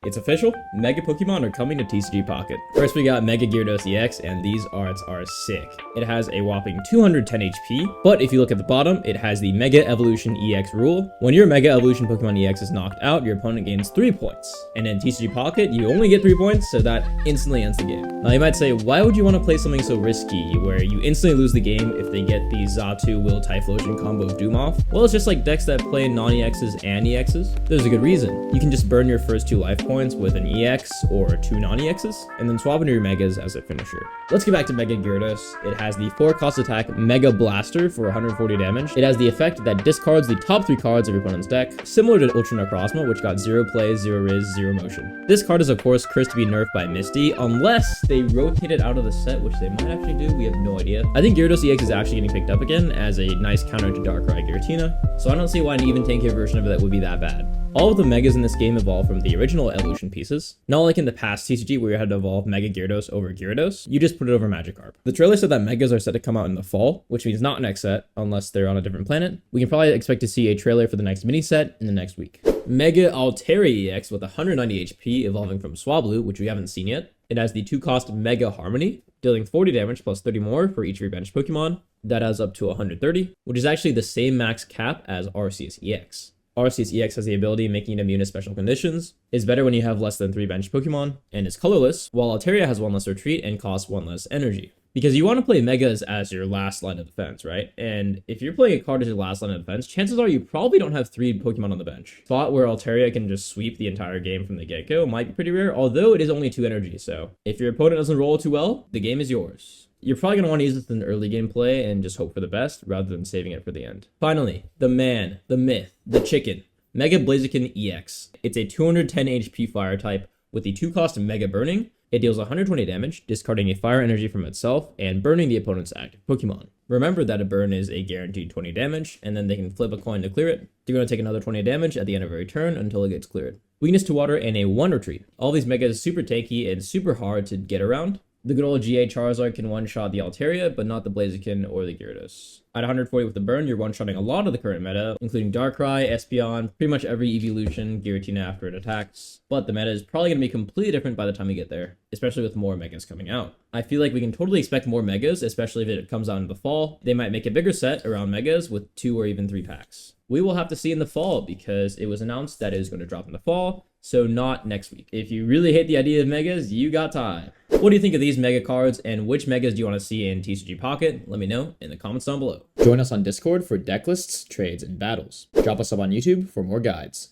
It's official, Mega Pokemon are coming to TCG Pocket. First we got Mega Gyarados EX, and these arts are sick. It has a whopping 210 HP, but if you look at the bottom, it has the Mega Evolution EX rule. When your Mega Evolution Pokemon EX is knocked out, your opponent gains 3 points. And in TCG Pocket, you only get 3 points, so that instantly ends the game. Now you might say, why would you want to play something so risky, where you instantly lose the game if they get the Xatu Will Typhlosion combo of Doom off? Well, it's just like decks that play non-EXs and EXs. There's a good reason. You can just burn your first 2 life points with an EX or 2 non-EXs, and then swap into your Megas as a finisher. Let's get back to Mega Gyarados. It has the 4-cost attack Mega Blaster for 140 damage. It has the effect that discards the top 3 cards of your opponent's deck, similar to Ultra Necrozma, which got 0 plays, 0 riz, 0 motion. This card is of course cursed to be nerfed by Misty, unless they rotate it out of the set, which they might actually do, we have no idea. I think Gyarados EX is actually getting picked up again as a nice counter to Darkrai Giratina, so I don't see why an even tankier version of it would be that bad. All of the Megas in this game evolve from the original evolution pieces. Not like in the past TCG where you had to evolve Mega Gyarados over Gyarados, you just put it over Magikarp. The trailer said that Megas are set to come out in the fall, which means not next set, unless they're on a different planet. We can probably expect to see a trailer for the next mini set in the next week. Mega Altaria EX with 190 HP evolving from Swablu, which we haven't seen yet. It has the 2-cost Mega Harmony, dealing 40 damage plus 30 more for each of your bench Pokemon. That adds up to 130, which is actually the same max cap as Arceus EX. Arceus EX has the ability of making it immune to special conditions, is better when you have less than 3 bench Pokemon, and is colorless, while Altaria has 1 less retreat and costs 1 less energy. Because you want to play Megas as your last line of defense, right? And if you're playing a card as your last line of defense, chances are you probably don't have 3 Pokemon on the bench. Spot where Altaria can just sweep the entire game from the get-go might be pretty rare, although it is only 2 energy, so if your opponent doesn't roll too well, the game is yours. You're probably going to want to use this in early game play and just hope for the best, rather than saving it for the end. Finally, the man, the myth, the chicken. Mega Blaziken EX. It's a 210 HP fire type with the 2-cost Mega Burning. It deals 120 damage, discarding a fire energy from itself and burning the opponent's active Pokemon. Remember that a burn is a guaranteed 20 damage, and then they can flip a coin to clear it. They're going to take another 20 damage at the end of every turn until it gets cleared. Weakness to water and a 1 retreat. All these Megas super tanky and super hard to get around. The good old GA Charizard can one-shot the Altaria, but not the Blaziken or the Gyarados. At 140 with the burn, you're one-shotting a lot of the current meta, including Darkrai, Espeon, pretty much every evolution, Giratina after it attacks. But the meta is probably going to be completely different by the time we get there, especially with more Megas coming out. I feel like we can totally expect more Megas, especially if it comes out in the fall. They might make a bigger set around Megas with 2 or even 3 packs. We will have to see in the fall because it was announced that it is going to drop in the fall, so not next week. If you really hate the idea of Megas, you got time. What do you think of these Mega cards, and which Megas do you want to see in TCG Pocket? Let me know in the comments down below. Join us on Discord for deck lists, trades, and battles. Drop us up on YouTube for more guides.